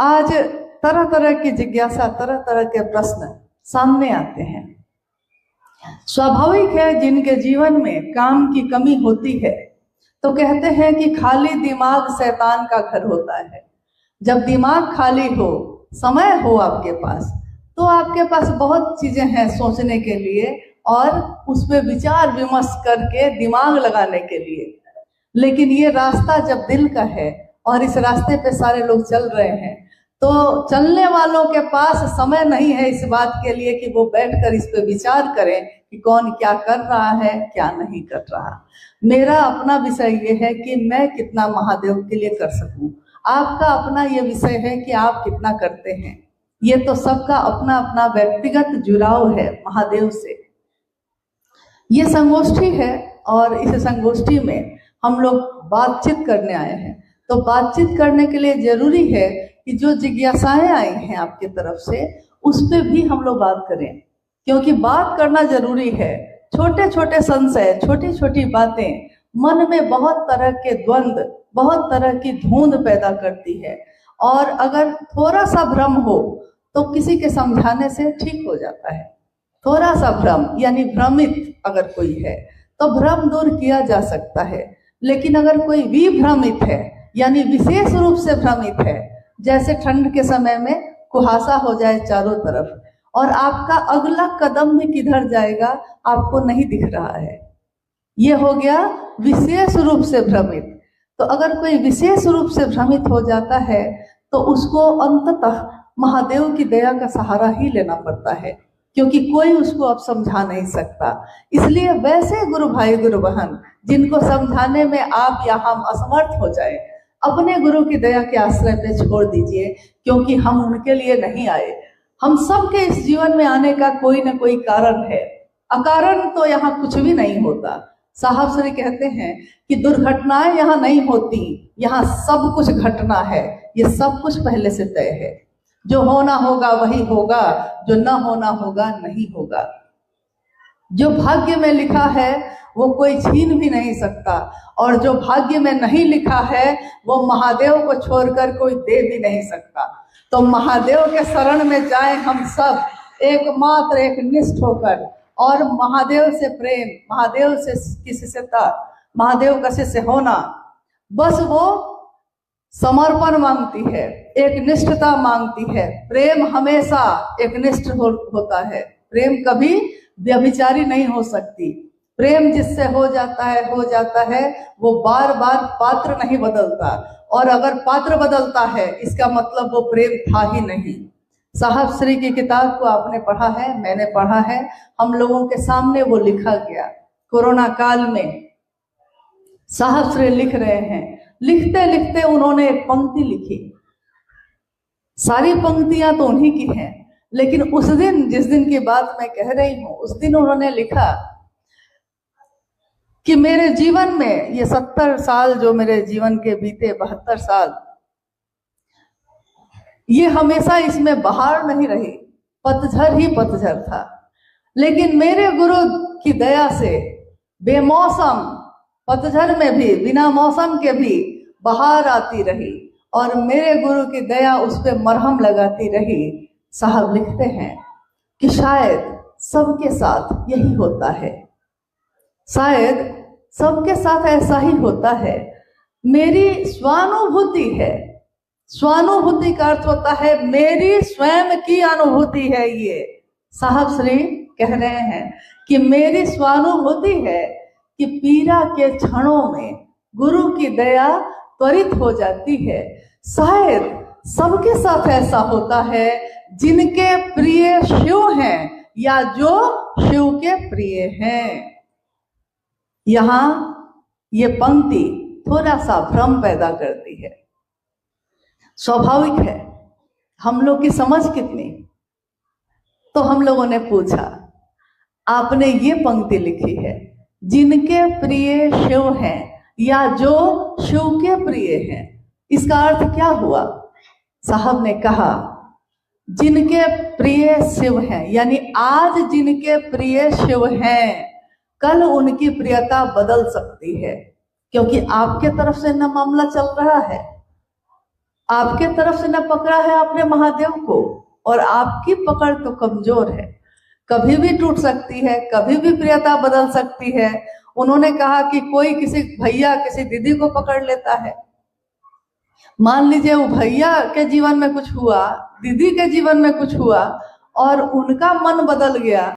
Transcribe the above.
आज तरह तरह की जिज्ञासा, तरह तरह के प्रश्न सामने आते हैं। स्वाभाविक है, जिनके जीवन में काम की कमी होती है तो कहते हैं कि खाली दिमाग शैतान का घर होता है। जब दिमाग खाली हो, समय हो आपके पास, तो आपके पास बहुत चीजें हैं सोचने के लिए और उस पर विचार विमर्श करके दिमाग लगाने के लिए। लेकिन ये रास्ता जब दिल का है और इस रास्ते पे सारे लोग चल रहे हैं, तो चलने वालों के पास समय नहीं है इस बात के लिए कि वो बैठकर इस पे विचार करें कि कौन क्या कर रहा है, क्या नहीं कर रहा। मेरा अपना विषय ये है कि मैं कितना महादेव के लिए कर सकूं। आपका अपना ये विषय है कि आप कितना करते हैं। ये तो सबका अपना अपना व्यक्तिगत जुड़ाव है महादेव से। ये संगोष्ठी है और इस संगोष्ठी में हम लोग बातचीत करने आए हैं। तो बातचीत करने के लिए जरूरी है कि जो जिज्ञासाएं आई हैं आपकी तरफ से, उस पर भी हम लोग बात करें, क्योंकि बात करना जरूरी है। छोटे छोटे संशय, छोटी छोटी बातें मन में बहुत तरह के द्वंद्व, बहुत तरह की धुंध पैदा करती है। और अगर थोड़ा सा भ्रम हो तो किसी के समझाने से ठीक हो जाता है। थोड़ा सा भ्रम यानी भ्रमित अगर कोई है तो भ्रम दूर किया जा सकता है। लेकिन अगर कोई विभ्रमित है यानी विशेष रूप से भ्रमित है, जैसे ठंड के समय में कुहासा हो जाए चारों तरफ और आपका अगला कदम भी किधर जाएगा आपको नहीं दिख रहा है, ये हो गया विशेष रूप से भ्रमित। तो अगर कोई विशेष रूप से भ्रमित हो जाता है तो उसको अंततः महादेव की दया का सहारा ही लेना पड़ता है, क्योंकि कोई उसको अब समझा नहीं सकता। इसलिए वैसे गुरु भाई गुरु बहन जिनको समझाने में आप या हम असमर्थ हो जाए, अपने गुरु की दया के आश्रय पे छोड़ दीजिए, क्योंकि हम उनके लिए नहीं आए। हम सबके इस जीवन में आने का कोई ना कोई कारण है। अकारण तो यहाँ कुछ भी नहीं होता। साहब श्री कहते हैं कि दुर्घटनाएं यहाँ नहीं होती, यहाँ सब कुछ घटना है। ये सब कुछ पहले से तय है। जो होना होगा वही होगा, जो न होना होगा नहीं होगा। जो भाग्य में लिखा है वो कोई छीन भी नहीं सकता, और जो भाग्य में नहीं लिखा है वो महादेव को छोड़कर कोई दे भी नहीं सकता। तो महादेव के शरण में जाएं हम सब, एकमात्र एक निष्ठ होकर, और महादेव से प्रेम, महादेव से की शिष्यता, महादेव का शिष्य होना, बस वो समर्पण मांगती है, एक निष्ठता मांगती है। प्रेम हमेशा एक निष्ठ होता है। प्रेम कभी व्यभिचारी नहीं हो सकती। प्रेम जिससे हो जाता है, वो बार बार पात्र नहीं बदलता, और अगर पात्र बदलता है इसका मतलब वो प्रेम था ही नहीं। साहब श्री की किताब को आपने पढ़ा है, मैंने पढ़ा है, हम लोगों के सामने वो लिखा गया। कोरोना काल में साहब श्री लिख रहे हैं, लिखते लिखते उन्होंने एक पंक्ति लिखी। सारी पंक्तियां तो उन्हीं की हैं, लेकिन उस दिन, जिस दिन की बात मैं कह रही हूं, उस दिन उन्होंने लिखा कि मेरे जीवन में ये 70 साल जो मेरे जीवन के बीते, 72 साल, ये हमेशा इसमें बहार नहीं रही, पतझड़ ही पतझड़ था। लेकिन मेरे गुरु की दया से बेमौसम पतझड़ में भी, बिना मौसम के भी बहार आती रही, और मेरे गुरु की दया उस पर मरहम लगाती रही। साहब लिखते हैं कि शायद सबके साथ यही होता है, शायद सबके साथ ऐसा ही होता है। मेरी स्वानुभूति है, स्वानुभूति का अर्थ होता है मेरी स्वयं की अनुभूति है। ये साहब श्री कह रहे हैं कि मेरी स्वानुभूति है कि पीड़ा के क्षणों में गुरु की दया त्वरित हो जाती है। शायद सबके साथ ऐसा होता है जिनके प्रिय शिव हैं या जो शिव के प्रिय हैं। यहाँ ये पंक्ति थोड़ा सा भ्रम पैदा करती है। स्वाभाविक है, हम लोग की समझ कितनी। तो हम लोगों ने पूछा, आपने ये पंक्ति लिखी है, जिनके प्रिय शिव हैं या जो शिव के प्रिय हैं, इसका अर्थ क्या हुआ? साहब ने कहा जिनके प्रिय शिव हैं, यानी आज जिनके प्रिय शिव हैं, कल उनकी प्रियता बदल सकती है, क्योंकि आपके तरफ से न मामला चल रहा है, आपके तरफ से न पकड़ा है आपने महादेव को, और आपकी पकड़ तो कमजोर है, कभी भी टूट सकती है, कभी भी प्रियता बदल सकती है। उन्होंने कहा कि कोई किसी भैया किसी दीदी को पकड़ लेता है, मान लीजिए वो भैया के जीवन में कुछ हुआ, दीदी के जीवन में कुछ हुआ और उनका मन बदल गया,